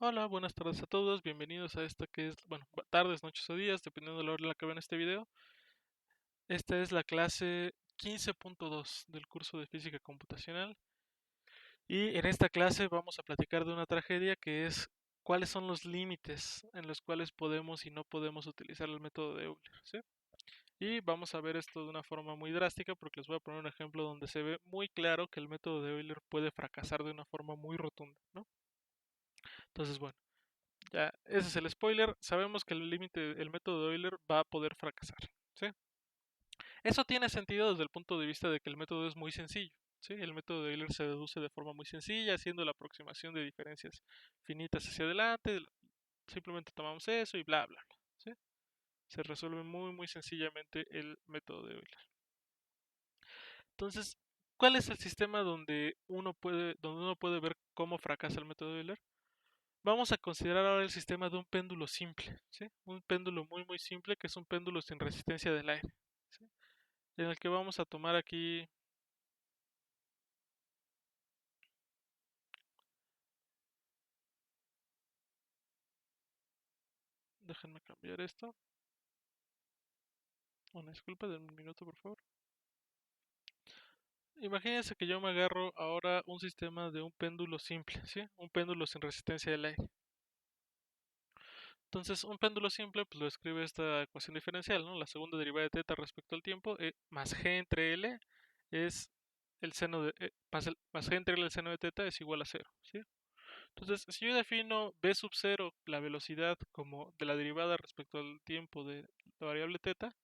Hola, buenas tardes a todos, bienvenidos a esta que es, bueno, tardes, noches o días, dependiendo de la hora en la que vean este video. Esta es la clase 15.2 del curso de Física Computacional y en esta clase vamos a platicar de una tragedia que es cuáles son los límites en los cuales podemos y no podemos utilizar el método de Euler, ¿sí? Y vamos a ver esto de una forma muy drástica porque les voy a poner un ejemplo donde se ve muy claro que el método de Euler puede fracasar de una forma muy rotunda, ¿no? Entonces, bueno. Ya, ese es el spoiler. Sabemos que el límite, el método de Euler va a poder fracasar. ¿Sí? Eso tiene sentido desde el punto de vista de que el método es muy sencillo. ¿Sí? El método de Euler se deduce de forma muy sencilla, haciendo la aproximación de diferencias finitas hacia adelante. Simplemente tomamos eso y bla, bla, bla. ¿Sí? Se resuelve muy sencillamente el método de Euler. Entonces, ¿cuál es el sistema donde uno puede ver cómo fracasa el método de Euler? Vamos a considerar ahora el sistema de un péndulo simple, ¿sí? Un péndulo muy simple que es un péndulo sin resistencia del aire, ¿sí? En el que vamos a tomar aquí, déjenme cambiar esto, una disculpa, denme un minuto por favor. Imagínense que yo me agarro ahora un sistema de un péndulo simple, ¿sí? Un péndulo sin resistencia del aire. Entonces, un péndulo simple, pues lo escribe esta ecuación diferencial, ¿no? La segunda derivada de teta respecto al tiempo, más g entre L es el seno de, más g entre L el seno de teta es igual a cero, ¿sí? Entonces, si yo defino b sub 0, la velocidad, como de la derivada respecto al tiempo de la variable teta,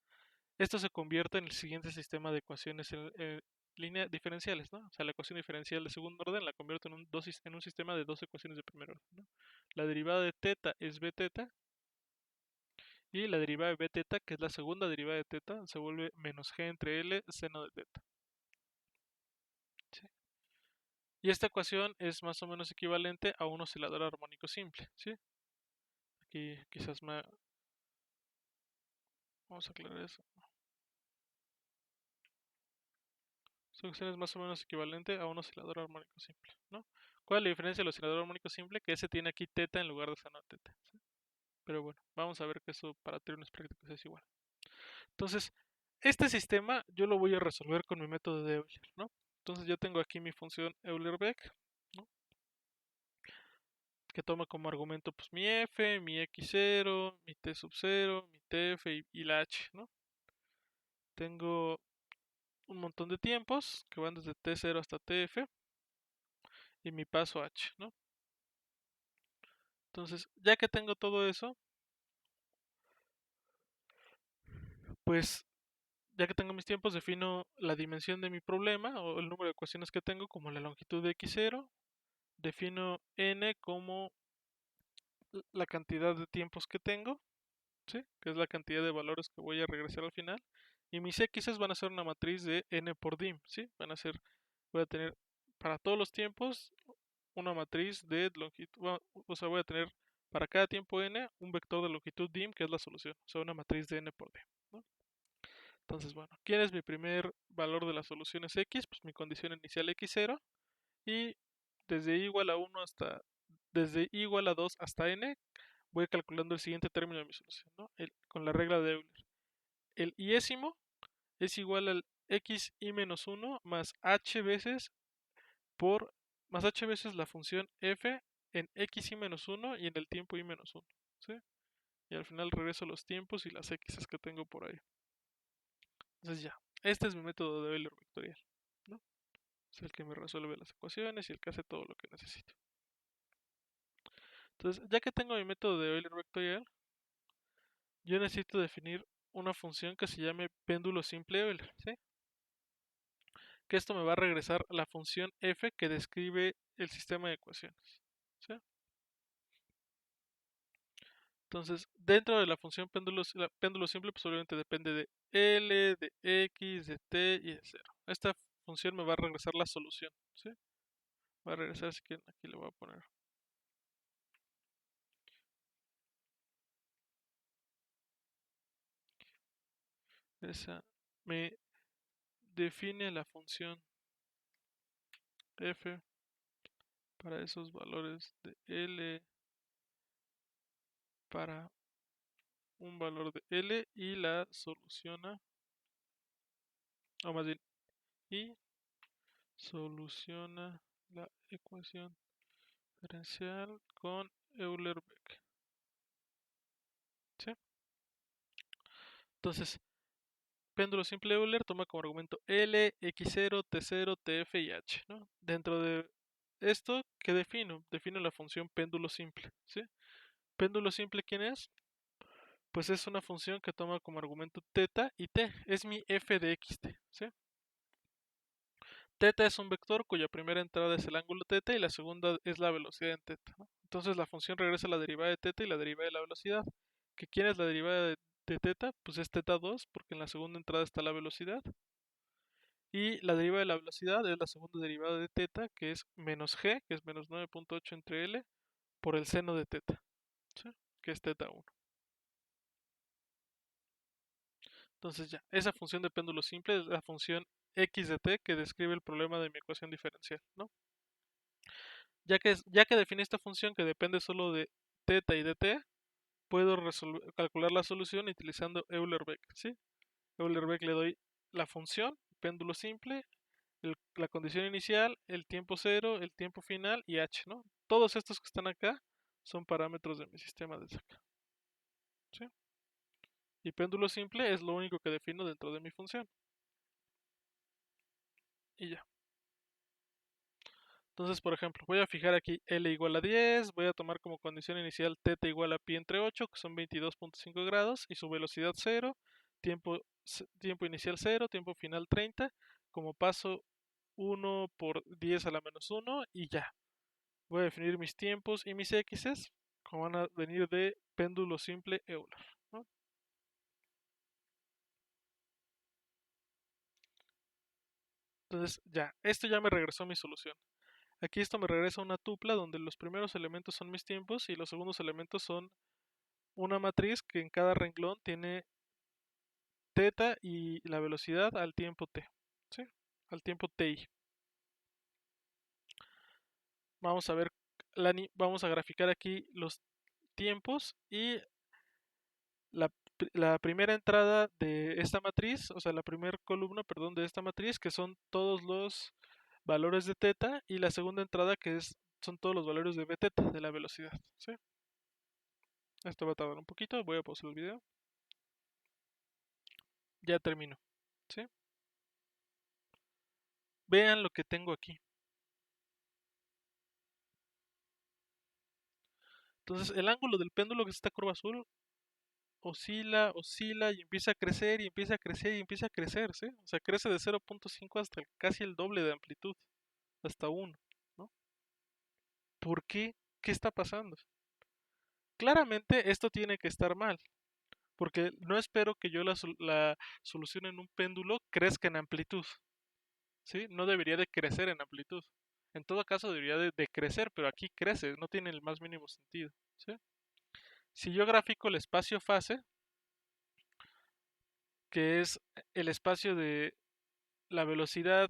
esto se convierte en el siguiente sistema de ecuaciones en línea diferenciales, ¿no? O sea, la ecuación diferencial de segundo orden la convierto en un sistema de dos ecuaciones de primer orden, ¿no? La derivada de teta es b teta y la derivada de b teta, que es la segunda derivada de teta, se vuelve menos g entre L seno de teta. ¿Sí? Y esta ecuación es más o menos equivalente a un oscilador armónico simple, ¿sí? Aquí quizás vamos a aclarar eso. Su ecuación es más o menos equivalente a un oscilador armónico simple, ¿no? ¿Cuál es la diferencia del oscilador armónico simple? Que ese tiene aquí teta en lugar de seno de teta, ¿sí? Pero bueno, vamos a ver que eso para términos prácticos es igual. Entonces, este sistema yo lo voy a resolver con mi método de Euler, ¿no? Entonces yo tengo aquí mi función Euler-Beck, ¿no? Que toma como argumento pues mi f, mi x0, mi t sub 0, mi tf y la h, ¿no? Tengo un montón de tiempos que van desde t0 hasta tf y mi paso h, ¿no? Entonces, ya que tengo todo eso, pues ya que tengo mis tiempos, defino la dimensión de mi problema o el número de ecuaciones que tengo como la longitud de x0, defino n como la cantidad de tiempos que tengo, ¿sí? Que es la cantidad de valores que voy a regresar al final, y mis x's van a ser una matriz de n por dim, ¿sí? Voy a tener para todos los tiempos una matriz de longitud, o sea, voy a tener para cada tiempo n un vector de longitud dim que es la solución, o sea, una matriz de n por d, ¿no? Entonces, bueno, ¿quién es mi primer valor de la solución es x? Pues mi condición inicial x0 y desde i igual a 1 hasta, desde i igual a 2 hasta n, voy calculando el siguiente término de mi solución, ¿no? Con la regla de Euler. El iésimo es igual al x i menos 1 más h veces por, más h veces la función f en x i menos 1 y en el tiempo i menos 1, ¿sí? Y al final regreso los tiempos y las x's que tengo por ahí. Entonces ya, este es mi método de Euler vectorial, ¿no? Es el que me resuelve las ecuaciones y el que hace todo lo que necesito. Entonces, ya que tengo mi método de Euler vectorial, yo necesito definir una función que se llame péndulo simple Euler, ¿sí? Que esto me va a regresar la función f que describe el sistema de ecuaciones, ¿sí? Entonces, dentro de la función péndulo simple, pues obviamente depende de L, de X, de T y de 0. Esta función me va a regresar la solución, ¿sí? Va a regresar, así que aquí le voy a poner. Esa me define la función f para esos valores de L, para un valor de L y la soluciona, o más bien, y soluciona la ecuación diferencial con Euler-Beck. ¿Sí? Entonces, péndulo simple Euler toma como argumento L, X0, T0, TF y H, ¿no? Dentro de esto, ¿qué defino? Defino la función péndulo simple, ¿sí? ¿Péndulo simple quién es? Pues es una función que toma como argumento θ y t, es mi f de xt, ¿sí? Θ es un vector cuya primera entrada es el ángulo θ y la segunda es la velocidad en θ, ¿no? Entonces la función regresa a la derivada de θ y la derivada de la velocidad. ¿Que quién es la derivada de θ? Pues es θ2 porque en la segunda entrada está la velocidad. Y la derivada de la velocidad es la segunda derivada de θ, que es menos g, que es menos 9.8 entre L, por el seno de θ, ¿sí? Que es θ1. Entonces ya, esa función de péndulo simple es la función x de t que describe el problema de mi ecuación diferencial, ¿no? Ya que definí esta función que depende solo de θ y de t, puedo calcular la solución utilizando Euler-Beck, ¿sí? Euler-Beck le doy la función, péndulo simple, la condición inicial, el tiempo cero, el tiempo final y h, ¿no? Todos estos que están acá son parámetros de mi sistema desde acá, ¿sí? Y péndulo simple es lo único que defino dentro de mi función. Y ya. Entonces, por ejemplo, voy a fijar aquí L igual a 10, voy a tomar como condición inicial θ igual a pi entre 8, que son 22.5 grados, y su velocidad 0, tiempo inicial 0, tiempo final 30, como paso 1 por 10 a la menos 1, y ya. Voy a definir mis tiempos y mis x's, como van a venir de péndulo simple Euler, ¿no? Entonces, ya, esto ya me regresó mi solución. Aquí esto me regresa una tupla donde los primeros elementos son mis tiempos y los segundos elementos son una matriz que en cada renglón tiene θ y la velocidad al tiempo t, ¿sí? Al tiempo ti. Vamos a ver, vamos a graficar aquí los tiempos y la, la primera entrada de esta matriz, o sea, la primera columna, perdón, de esta matriz, que son todos los valores de θ, y la segunda entrada que son todos los valores de bθ, de la velocidad, ¿sí? Esto va a tardar un poquito, voy a pausar el video. Ya termino, ¿sí? Vean lo que tengo aquí. Entonces, el ángulo del péndulo, que es esta curva azul, oscila, oscila y empieza a crecer y empieza a crecer y empieza a crecer, ¿sí? O sea, crece de 0.5 hasta casi el doble de amplitud, hasta 1, ¿no? ¿Por qué? ¿Qué está pasando? Claramente esto tiene que estar mal, porque no espero que yo la solución en un péndulo crezca en amplitud, ¿sí? No debería de crecer en amplitud. En todo caso debería de crecer, pero aquí crece, no tiene el más mínimo sentido, ¿sí? Si yo grafico el espacio fase, que es el espacio de la velocidad,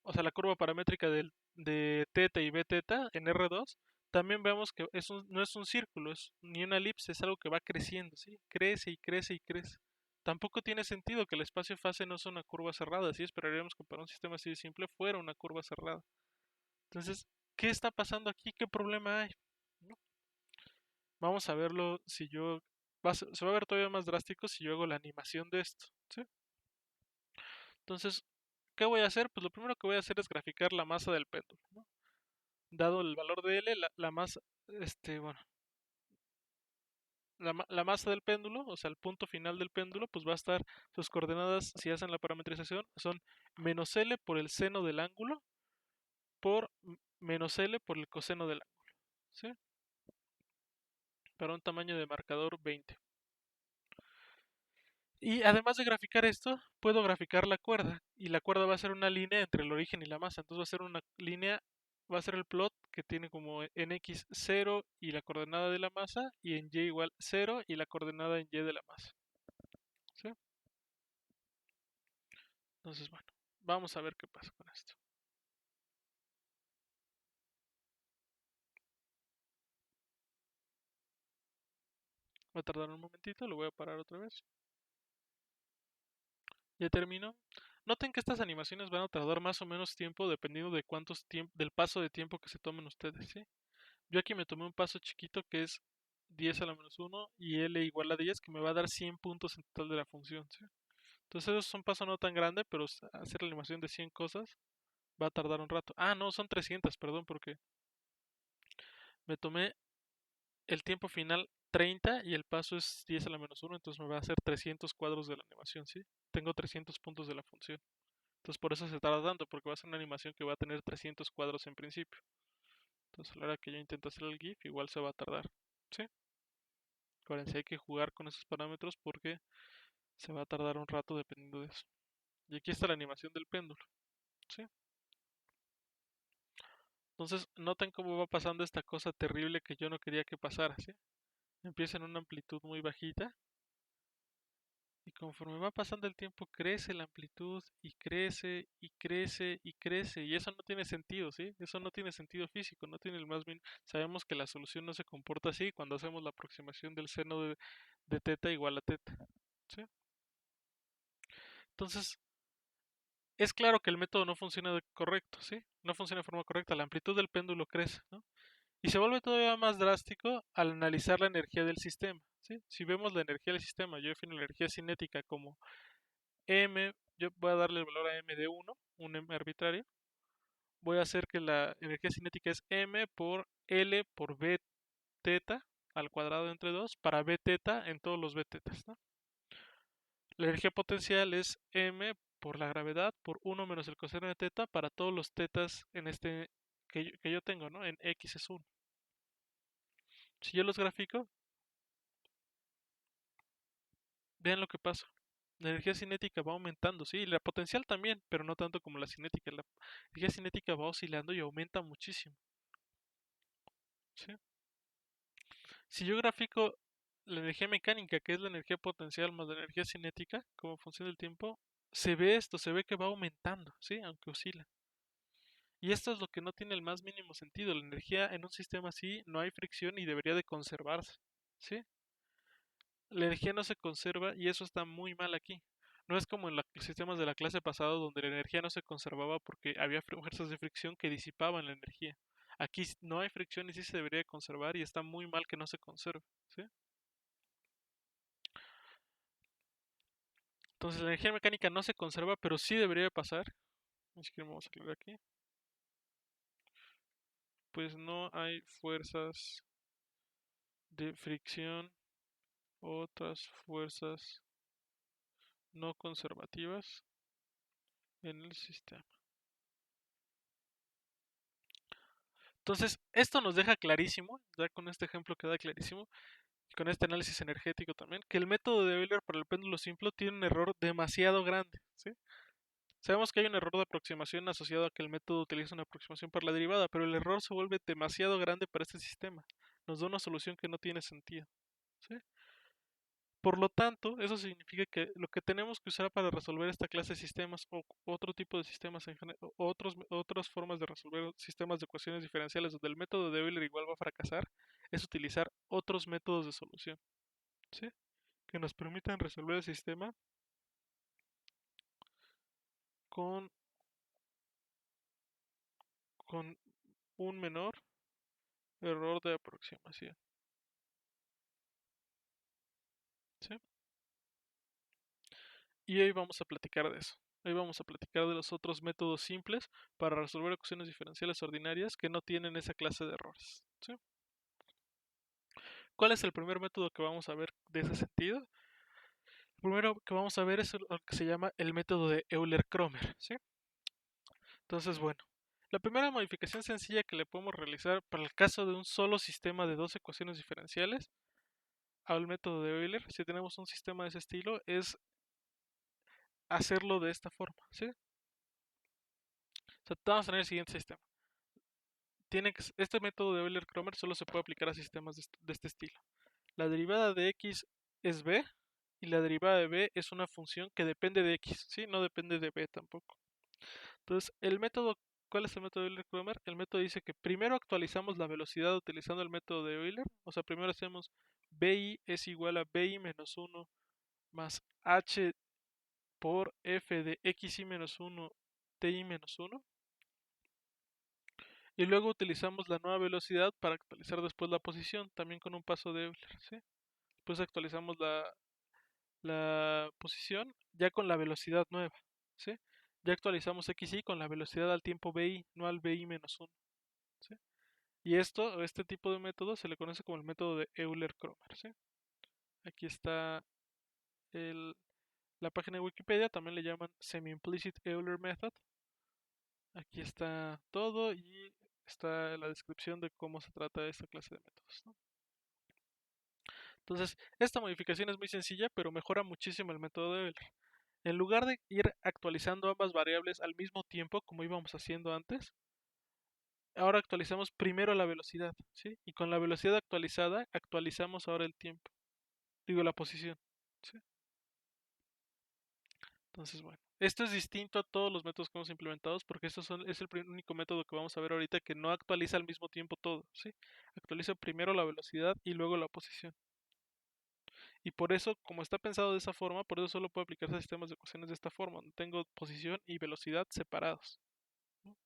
o sea, la curva paramétrica de θ y bθ en R2, también vemos que no es un círculo, ni una elipse, es algo que va creciendo, ¿sí? Crece y crece y crece. Tampoco tiene sentido que el espacio fase no sea una curva cerrada, ¿sí? Esperaríamos que para un sistema así de simple fuera una curva cerrada. Entonces, ¿qué está pasando aquí? ¿Qué problema hay? ¿No? Vamos a verlo si yo... se va a ver todavía más drástico si yo hago la animación de esto, ¿sí? Entonces, ¿qué voy a hacer? Pues lo primero que voy a hacer es graficar la masa del péndulo, ¿no? Dado el valor de L, la masa, bueno, la masa del péndulo, o sea, el punto final del péndulo, pues va a estar, sus coordenadas, si hacen la parametrización, son menos L por el seno del ángulo por menos L por el coseno del ángulo, ¿sí? Para un tamaño de marcador 20. Y además de graficar esto, puedo graficar la cuerda. Y la cuerda va a ser una línea entre el origen y la masa. Entonces va a ser una línea, va a ser el plot que tiene como en X 0 y la coordenada de la masa, y en Y igual 0 y la coordenada en Y de la masa, ¿sí? Entonces, bueno, vamos a ver qué pasa con esto. Va a tardar un momentito, lo voy a parar otra vez. Ya terminó. Noten que estas animaciones van a tardar más o menos tiempo dependiendo de del paso de tiempo que se tomen ustedes, ¿sí? Yo aquí me tomé un paso chiquito que es 10 a la menos 1 y L igual a 10 que me va a dar 100 puntos en total de la función, ¿sí? Entonces eso es un paso no tan grande, pero hacer la animación de 100 cosas va a tardar un rato. Ah, no, son 300, perdón, porque me tomé el tiempo final 30 y el paso es 10 a la menos 1, entonces me va a hacer 300 cuadros de la animación, ¿sí? Tengo 300 puntos de la función. Entonces por eso se tarda tanto, porque va a ser una animación que va a tener 300 cuadros en principio. Entonces a la hora que yo intento hacer el GIF, igual se va a tardar, ¿sí? Acuérdense, hay que jugar con esos parámetros porque se va a tardar un rato dependiendo de eso. Y aquí está la animación del péndulo, ¿sí? Entonces noten cómo va pasando esta cosa terrible que yo no quería que pasara, ¿sí? Empieza en una amplitud muy bajita y conforme va pasando el tiempo crece la amplitud y crece y crece y crece y eso no tiene sentido, ¿sí? Eso no tiene sentido físico, no tiene el más bien. Sabemos que la solución no se comporta así cuando hacemos la aproximación del seno de teta igual a teta, ¿sí? Entonces, es claro que el método no funciona correcto, ¿sí? No funciona de forma correcta, la amplitud del péndulo crece, ¿no? Y se vuelve todavía más drástico al analizar la energía del sistema, ¿sí? Si vemos la energía del sistema, yo defino la energía cinética como M, yo voy a darle el valor a M de 1, un M arbitrario. Voy a hacer que la energía cinética es M por L por B teta al cuadrado entre 2 para B teta en todos los B tetas, ¿no? La energía potencial es M por la gravedad por 1 menos el coseno de teta para todos los tetas en este que yo tengo, ¿no? En X es 1. Si yo los grafico, vean lo que pasa. La energía cinética va aumentando, sí, y la potencial también, pero no tanto como la cinética. La energía cinética va oscilando y aumenta muchísimo, ¿sí? Si yo grafico la energía mecánica, que es la energía potencial más la energía cinética, como función del tiempo, se ve esto, se ve que va aumentando, ¿sí? Aunque oscila. Y esto es lo que no tiene el más mínimo sentido. La energía en un sistema así no hay fricción y debería de conservarse, ¿sí? La energía no se conserva y eso está muy mal aquí. No es como en los sistemas de la clase pasada donde la energía no se conservaba porque había fuerzas de fricción que disipaban la energía. Aquí no hay fricción y sí se debería conservar y está muy mal que no se conserve, ¿sí? Entonces la energía mecánica no se conserva, pero sí debería pasar. Ni siquiera vamos a aclarar aquí. Pues no hay fuerzas de fricción, otras fuerzas no conservativas en el sistema. Entonces, esto nos deja clarísimo, ya con este ejemplo queda clarísimo, y con este análisis energético también, que el método de Euler para el péndulo simple tiene un error demasiado grande, ¿sí? Sabemos que hay un error de aproximación asociado a que el método utiliza una aproximación por la derivada, pero el error se vuelve demasiado grande para este sistema. Nos da una solución que no tiene sentido, ¿sí? Por lo tanto, eso significa que lo que tenemos que usar para resolver esta clase de sistemas o otro tipo de sistemas en general, o otras formas de resolver sistemas de ecuaciones diferenciales donde el método de Euler igual va a fracasar, es utilizar otros métodos de solución, ¿sí? Que nos permitan resolver el sistema con, con un menor error de aproximación, ¿sí? Y hoy vamos a platicar de eso. Hoy vamos a platicar de los otros métodos simples para resolver ecuaciones diferenciales ordinarias que no tienen esa clase de errores, ¿sí? ¿Cuál es el primer método que vamos a ver de ese sentido? El primero que vamos a ver es lo que se llama el método de Euler-Cromer, ¿sí? Entonces, bueno, la primera modificación sencilla que le podemos realizar para el caso de un solo sistema de dos ecuaciones diferenciales al método de Euler, si tenemos un sistema de ese estilo, es hacerlo de esta forma, ¿sí? O sea, vamos a tener el siguiente sistema. Este método de Euler-Cromer solo se puede aplicar a sistemas de este estilo. La derivada de x es b y la derivada de b es una función que depende de x, ¿sí? No depende de b tampoco. Entonces, el método ¿cuál es el método de Euler-Cromer? El método dice que primero actualizamos la velocidad utilizando el método de Euler, o sea, primero hacemos BI es igual a BI menos 1 más H por F de XI menos 1 TI menos 1, y luego utilizamos la nueva velocidad para actualizar después la posición, también con un paso de Euler, ¿sí? Después actualizamos la posición ya con la velocidad nueva, ¿sí? Ya actualizamos XI con la velocidad al tiempo BI, no al BI menos 1, ¿sí? Y este tipo de método se le conoce como el método de Euler-Cromer, ¿sí? Aquí está la página de Wikipedia, también le llaman Semi-Implicit Euler Method. Aquí está todo y está la descripción de cómo se trata esta clase de métodos, ¿no? Entonces, esta modificación es muy sencilla, pero mejora muchísimo el método de Euler. En lugar de ir actualizando ambas variables al mismo tiempo, como íbamos haciendo antes, ahora actualizamos primero la velocidad, ¿sí? Y con la velocidad actualizada, actualizamos ahora el tiempo. Digo, la posición, ¿sí? Entonces, bueno. Esto es distinto a todos los métodos que hemos implementado porque es el único método que vamos a ver ahorita que no actualiza al mismo tiempo todo, ¿sí? Actualiza primero la velocidad y luego la posición. Y por eso, como está pensado de esa forma, por eso solo puede aplicarse a sistemas de ecuaciones de esta forma, donde tengo posición y velocidad separados, ¿no?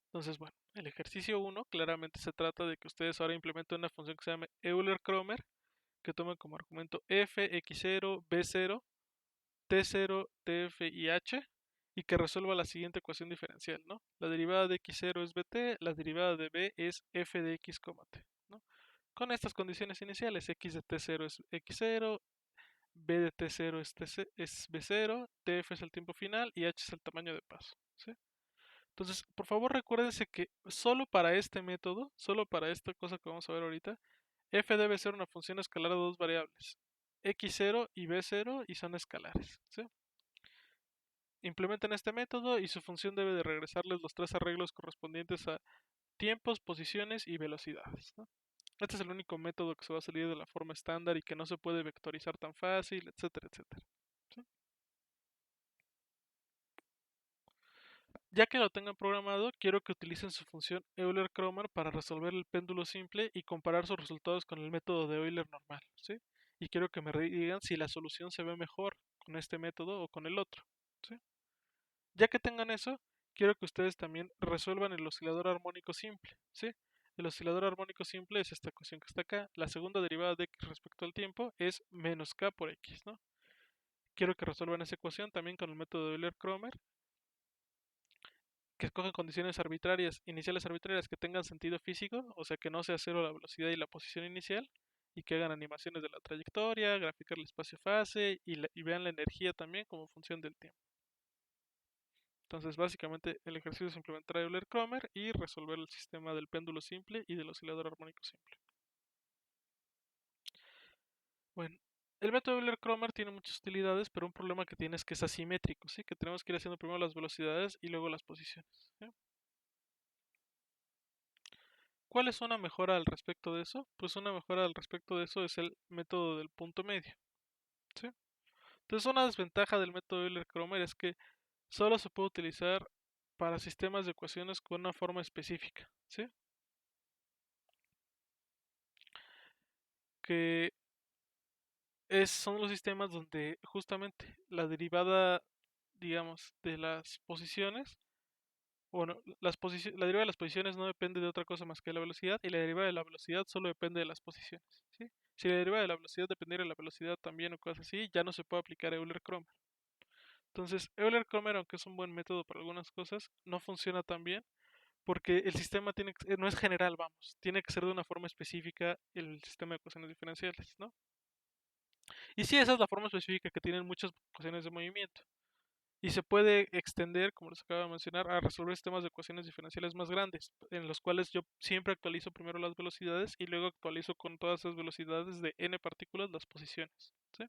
Entonces, bueno, el ejercicio 1 claramente se trata de que ustedes ahora implementen una función que se llame Euler-Cromer, que tome como argumento f, x0, b0, t0, tf y h, y que resuelva la siguiente ecuación diferencial, ¿no? La derivada de x0 es bt, la derivada de b es f de x, t, ¿no? Con estas condiciones iniciales, x de t0 es x0, b de t0 es b0, tf es el tiempo final y h es el tamaño de paso, ¿sí? Entonces, por favor recuérdense que solo para este método, solo para esta cosa que vamos a ver ahorita, f debe ser una función escalar de dos variables, x0 y b0, y son escalares, ¿sí? Implementen este método y su función debe de regresarles los tres arreglos correspondientes a tiempos, posiciones y velocidades, ¿no? Este es el único método que se va a salir de la forma estándar y que no se puede vectorizar tan fácil, etcétera, etcétera, ¿sí? Ya que lo tengan programado, quiero que utilicen su función Euler-Cromer para resolver el péndulo simple y comparar sus resultados con el método de Euler normal, ¿sí? Y quiero que me digan si la solución se ve mejor con este método o con el otro, ¿sí? Ya que tengan eso, quiero que ustedes también resuelvan el oscilador armónico simple, ¿sí? El oscilador armónico simple es esta ecuación que está acá. La segunda derivada de x respecto al tiempo es menos k por x, ¿no? Quiero que resuelvan esa ecuación también con el método de Euler-Cromer, que escogen condiciones arbitrarias, iniciales arbitrarias que tengan sentido físico, o sea que no sea cero la velocidad y la posición inicial, y que hagan animaciones de la trayectoria, graficar el espacio-fase y vean la energía también como función del tiempo. Entonces, básicamente, el ejercicio es implementar a Euler-Cromer y resolver el sistema del péndulo simple y del oscilador armónico simple. Bueno, el método Euler-Cromer tiene muchas utilidades, pero un problema que tiene es que es asimétrico, ¿sí? Que tenemos que ir haciendo primero las velocidades y luego las posiciones, ¿sí? ¿Cuál es una mejora al respecto de eso? Pues una mejora al respecto de eso es el método del punto medio, ¿sí? Entonces, una desventaja del método Euler-Cromer es que solo se puede utilizar para sistemas de ecuaciones con una forma específica, ¿sí? Que son los sistemas donde justamente la derivada, digamos, de las posiciones, bueno, la derivada de las posiciones no depende de otra cosa más que la velocidad, y la derivada de la velocidad solo depende de las posiciones, ¿sí? Si la derivada de la velocidad dependiera de la velocidad también o cosas así, ya no se puede aplicar Euler-Cromer. Entonces, Euler-Cromer, aunque es un buen método para algunas cosas, no funciona tan bien porque el sistema no es general, vamos, tiene que ser de una forma específica el sistema de ecuaciones diferenciales, ¿no? Y sí, esa es la forma específica que tienen muchas ecuaciones de movimiento. Y se puede extender, como les acabo de mencionar, a resolver sistemas de ecuaciones diferenciales más grandes, en los cuales yo siempre actualizo primero las velocidades y luego actualizo con todas esas velocidades de n partículas las posiciones, ¿sí?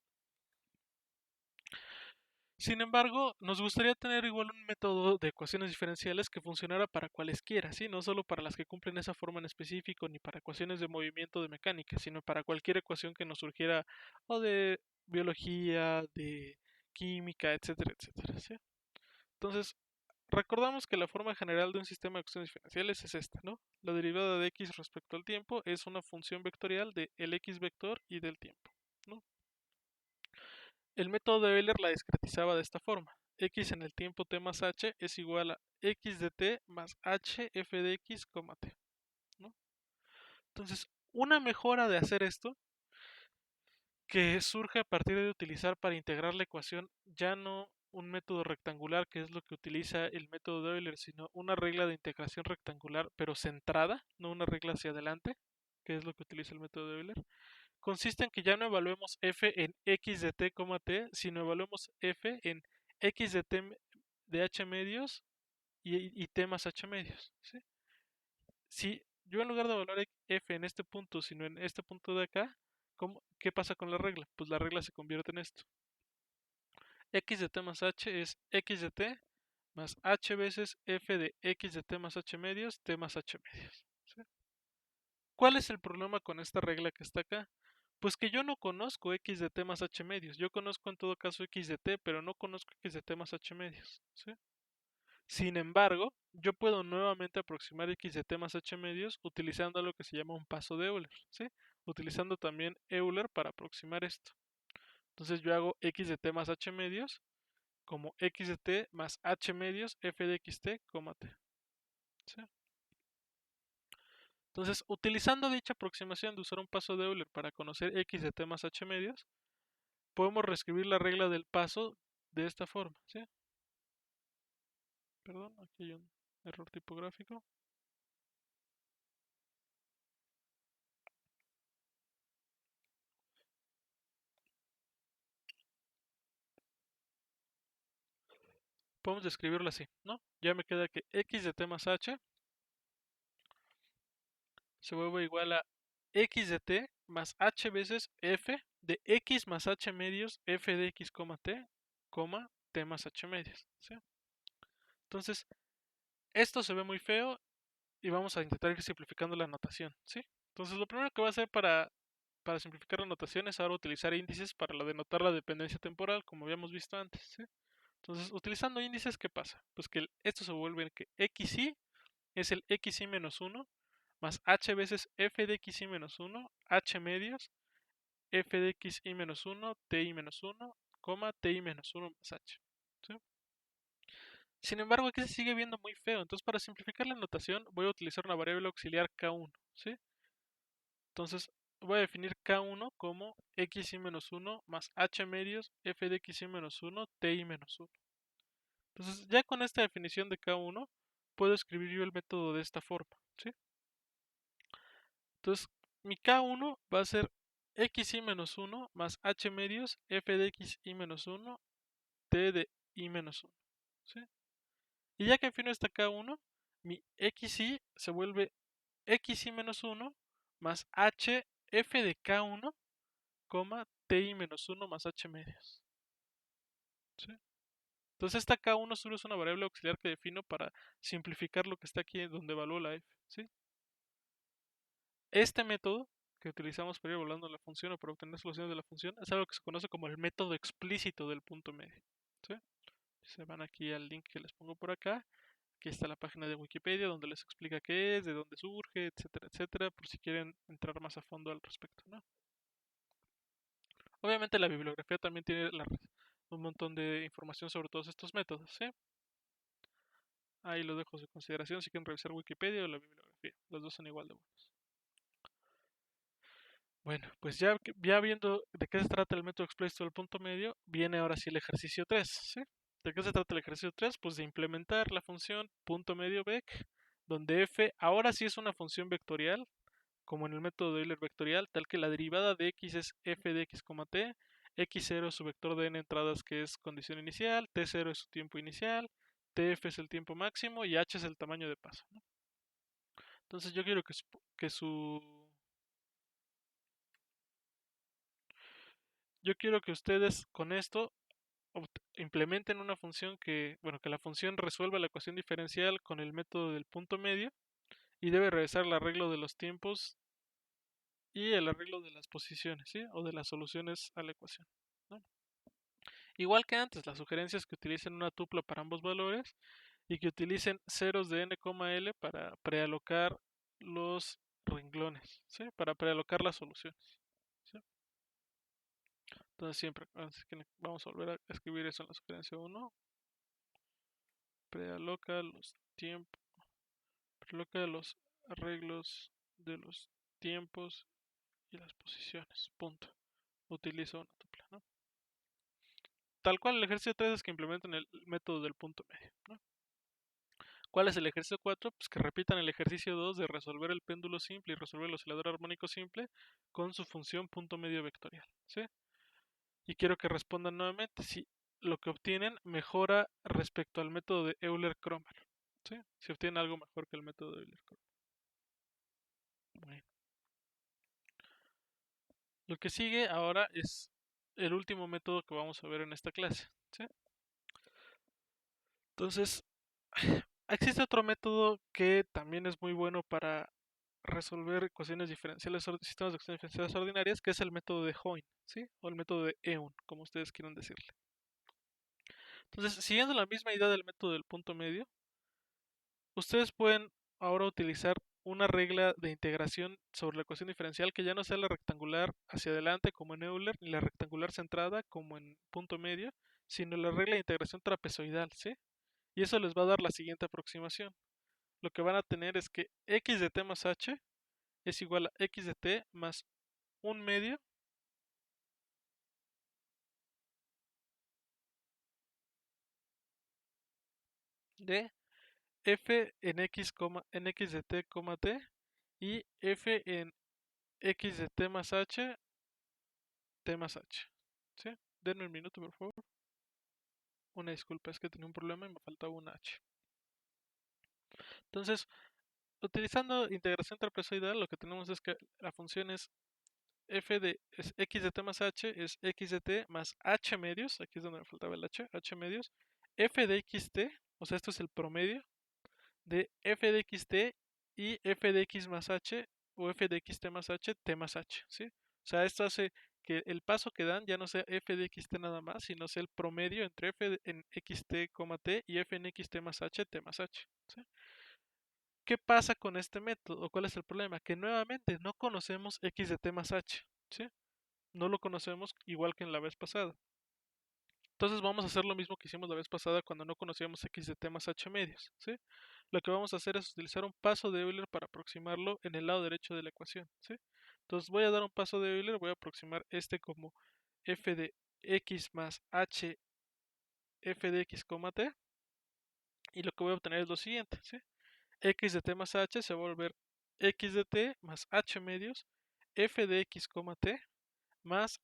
Sin embargo, nos gustaría tener igual un método de ecuaciones diferenciales que funcionara para cualesquiera, ¿sí? No solo para las que cumplen esa forma en específico, ni para ecuaciones de movimiento de mecánica, sino para cualquier ecuación que nos surgiera o de biología, de química, etcétera, etcétera, ¿sí? Entonces, recordamos que la forma general de un sistema de ecuaciones diferenciales es esta, ¿no? La derivada de x respecto al tiempo es una función vectorial de el x vector y del tiempo, ¿no? El método de Euler la discretizaba de esta forma. X en el tiempo t más h es igual a x de t más h f de x, t, ¿no? Entonces, una mejora de hacer esto que surge a partir de utilizar para integrar la ecuación ya no un método rectangular, que es lo que utiliza el método de Euler, sino una regla de integración rectangular, pero centrada, no una regla hacia adelante, que es lo que utiliza el método de Euler, consiste en que ya no evaluemos f en x de t, t, sino evaluemos f en x de t de h medios y t más h medios, ¿sí? Si yo en lugar de evaluar f en este punto, sino en este punto de acá, ¿qué pasa con la regla? Pues la regla se convierte en esto. X de t más h es x de t más h veces f de x de t más h medios, t más h medios, ¿sí? ¿Cuál es el problema con esta regla que está acá? Pues que yo no conozco x de t más h medios. Yo conozco en todo caso x de t, pero no conozco x de t más h medios, ¿sí? Sin embargo, yo puedo nuevamente aproximar x de t más h medios utilizando algo que se llama un paso de Euler, ¿sí? Utilizando también Euler para aproximar esto. Entonces yo hago x de t más h medios como x de t más h medios f de xt, t, ¿sí? Entonces, utilizando dicha aproximación de usar un paso de Euler para conocer x de t más h medios, podemos reescribir la regla del paso de esta forma, ¿sí? Perdón, aquí hay un error tipográfico. Podemos describirlo así, ¿no? Ya me queda que x de t más h se vuelve igual a x de t más h veces f de x más h medios f de x, t, t más h medios, ¿sí? Entonces, esto se ve muy feo y vamos a intentar ir simplificando la notación, ¿sí? Entonces, lo primero que voy a hacer para simplificar la notación es ahora utilizar índices para denotar la dependencia temporal, como habíamos visto antes, ¿sí? Entonces, utilizando índices, ¿qué pasa? Pues que esto se vuelve que xi es el xi menos 1 más h veces f de xi menos 1, h medios, f de xi menos 1, ti menos 1, ti menos 1 más h, ¿sí? Sin embargo, aquí se sigue viendo muy feo, entonces para simplificar la notación voy a utilizar una variable auxiliar k1, ¿sí? Entonces voy a definir k1 como xi menos 1 más h medios f de xi menos 1, ti menos 1. Entonces ya con esta definición de k1 puedo escribir yo el método de esta forma, ¿sí? Entonces mi k1 va a ser xi menos 1 más h medios f de xi menos 1, t de i menos 1, ¿sí? Y ya que defino esta k1, mi xi se vuelve xi menos 1 más h f de k1, ti menos 1 más h medios, ¿sí? Entonces esta k1 solo es una variable auxiliar que defino para simplificar lo que está aquí donde evalúo la f, ¿sí? Este método que utilizamos para ir evaluando la función o para obtener soluciones de la función es algo que se conoce como el método explícito del punto medio, ¿sí? Se van aquí al link que les pongo por acá. Aquí está la página de Wikipedia donde les explica qué es, de dónde surge, etcétera, etcétera, por si quieren entrar más a fondo al respecto, ¿no? Obviamente la bibliografía también tiene un montón de información sobre todos estos métodos, ¿sí? Ahí lo dejo a su consideración si quieren revisar Wikipedia o la bibliografía. Los dos son igual de buenos. Bueno, pues ya viendo de qué se trata el método explícito del punto medio, viene ahora sí el ejercicio 3, ¿sí? ¿De qué se trata el ejercicio 3? Pues de implementar la función punto medio vec, donde f ahora sí es una función vectorial, como en el método de Euler vectorial, tal que la derivada de x es f de x, t, x0 es su vector de n entradas que es condición inicial, t0 es su tiempo inicial, tf es el tiempo máximo y h es el tamaño de paso, ¿no? Entonces yo quiero yo quiero que ustedes con esto implementen una función que la función resuelva la ecuación diferencial con el método del punto medio y debe realizar el arreglo de los tiempos y el arreglo de las posiciones, ¿sí? O de las soluciones a la ecuación, ¿no? Igual que antes, la sugerencia es que utilicen una tupla para ambos valores y que utilicen ceros de n, l para prealocar los renglones, ¿sí? Para prealocar las soluciones, ¿sí? Entonces siempre, así que vamos a volver a escribir eso en la sugerencia 1. Prealoca los tiempos, prealoca los arreglos de los tiempos y las posiciones, punto. Utiliza una tupla, ¿no? Tal cual el ejercicio 3 es que implementen el método del punto medio, ¿no? ¿Cuál es el ejercicio 4? Pues que repitan el ejercicio 2 de resolver el péndulo simple y resolver el oscilador armónico simple con su función punto medio vectorial, ¿sí? Y quiero que respondan nuevamente si lo que obtienen mejora respecto al método de Euler-Cromer, ¿sí? Si obtienen algo mejor que el método de Euler-Cromer. Bueno. Lo que sigue ahora es el último método que vamos a ver en esta clase, ¿sí? Entonces, existe otro método que también es muy bueno para resolver ecuaciones diferenciales, sistemas de ecuaciones diferenciales ordinarias, que es el método de Hoyne, ¿sí? O el método de Eun, como ustedes quieran decirle. Entonces, siguiendo la misma idea del método del punto medio, ustedes pueden ahora utilizar una regla de integración sobre la ecuación diferencial que ya no sea la rectangular hacia adelante como en Euler, ni la rectangular centrada como en punto medio, sino la regla de integración trapezoidal, ¿sí? Y eso les va a dar la siguiente aproximación. Lo que van a tener es que x de t más h es igual a x de t más un medio de f en x de t, t y f en x de t más h, t más h. ¿Sí? Denme un minuto, por favor. Una disculpa, es que tenía un problema y me faltaba una h. Entonces, utilizando integración trapezoidal, lo que tenemos es que la función es x de t más h es x de t más h medios, aquí es donde me faltaba el h medios, f de xt, o sea, esto es el promedio, de f de xt y f de x más h o f de xt más h, t más h, ¿sí? O sea, esto hace que el paso que dan ya no sea f de xt nada más, sino sea el promedio entre en xt, t y f en xt más h, t más h, ¿sí? ¿Qué pasa con este método? ¿O cuál es el problema? Que nuevamente no conocemos x de t más h, ¿sí? No lo conocemos igual que en la vez pasada. Entonces vamos a hacer lo mismo que hicimos la vez pasada cuando no conocíamos x de t más h medios, ¿sí? Lo que vamos a hacer es utilizar un paso de Euler para aproximarlo en el lado derecho de la ecuación, ¿sí? Entonces voy a dar un paso de Euler, voy a aproximar este como f de x más h f de x, t, y lo que voy a obtener es lo siguiente, ¿sí? X de t más h se va a volver x de t más h medios f de x, t más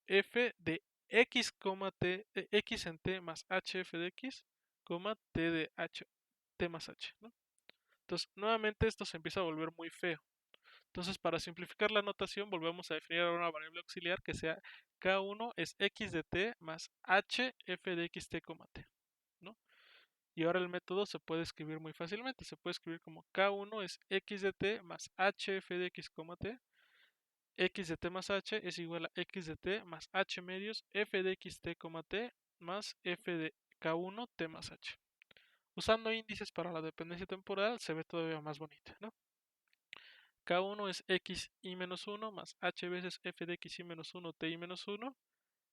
f de x, x en t más hf de x, t de h, t más h, ¿no? Entonces, nuevamente esto se empieza a volver muy feo. Entonces, para simplificar la notación, volvemos a definir ahora una variable auxiliar que sea k1 es x de t más h f de x t, t, ¿no? Y ahora el método se puede escribir muy fácilmente. Se puede escribir como k1 es x de t más h f de x, t, x de t más h es igual a x de t más h medios f de x t, t más f de k1 t más h. Usando índices para la dependencia temporal se ve todavía más bonita, ¿no? K1 es x y menos 1 más h veces f de x y menos 1 t y menos 1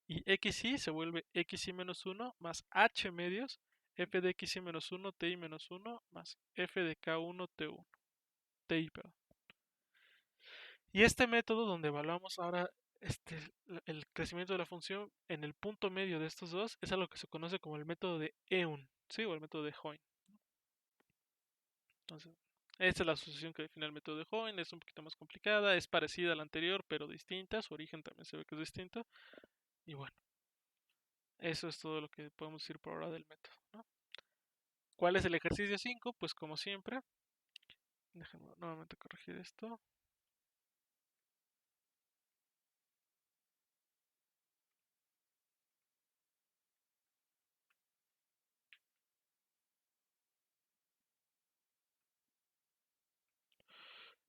y xy se vuelve x y menos 1 más h medios f de x y menos 1 t y menos 1 más f de k1 t1 ti, perdón. Y este método donde evaluamos ahora el crecimiento de la función en el punto medio de estos dos es algo que se conoce como el método de Eun, ¿sí? O el método de Hoyne. Entonces, esta es la asociación que define el método de Hoyne, es un poquito más complicada, es parecida a la anterior, pero distinta, su origen también se ve que es distinto. Y bueno, eso es todo lo que podemos decir por ahora del método, ¿no? ¿Cuál es el ejercicio 5? Pues como siempre, déjenme nuevamente corregir esto.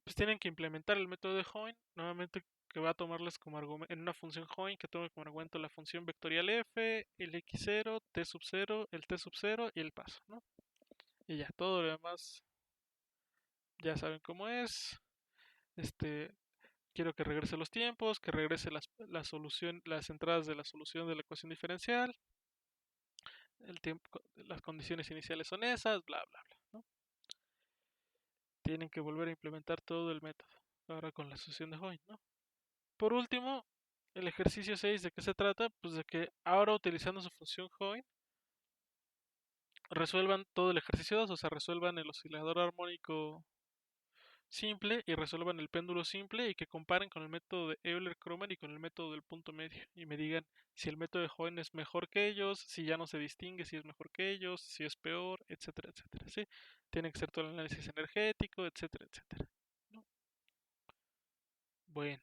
Pues tienen que implementar el método de Hoyne, nuevamente que va a tomarles como argumento, en una función Hoyne que tome como argumento la función vectorial f, el x0, t sub 0, el t sub 0 y el paso, ¿no? Y ya, todo lo demás ya saben cómo es. Este, quiero que regrese los tiempos, que regrese la solución, las entradas de la solución de la ecuación diferencial, el tiempo, las condiciones iniciales son esas, bla, bla, bla, ¿no? Tienen que volver a implementar todo el método, ahora con la sucesión de Hoyt, ¿no? Por último, el ejercicio 6, ¿de qué se trata? Pues de que ahora utilizando su función Hoyt, resuelvan todo el ejercicio 2, o sea, resuelvan el oscilador armónico simple y resuelvan el péndulo simple y que comparen con el método de Euler-Cromer y con el método del punto medio y me digan si el método de Hohen es mejor que ellos, si ya no se distingue si es mejor que ellos, si es peor, etcétera, etcétera, ¿sí? Tiene que ser todo el análisis energético, etcétera, etcétera, ¿no? Bueno,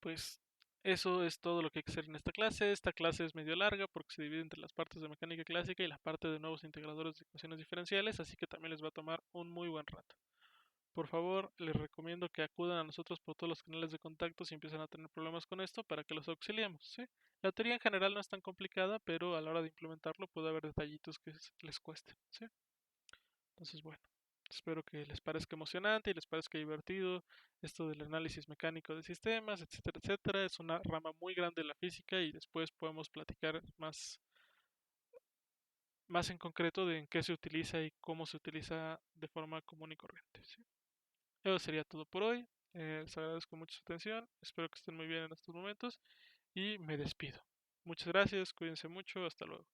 pues eso es todo lo que hay que hacer en esta clase. Esta clase es medio larga porque se divide entre las partes de mecánica clásica y la parte de nuevos integradores de ecuaciones diferenciales, así que también les va a tomar un muy buen rato. Por favor, les recomiendo que acudan a nosotros por todos los canales de contacto si empiezan a tener problemas con esto para que los auxiliemos, ¿sí? La teoría en general no es tan complicada, pero a la hora de implementarlo puede haber detallitos que les cuesten, ¿sí? Entonces, bueno, espero que les parezca emocionante y les parezca divertido esto del análisis mecánico de sistemas, etcétera, etcétera. Es una rama muy grande de la física y después podemos platicar más en concreto de en qué se utiliza y cómo se utiliza de forma común y corriente, ¿sí? Eso sería todo por hoy. Les agradezco mucho su atención. Espero que estén muy bien en estos momentos y me despido. Muchas gracias, cuídense mucho, hasta luego.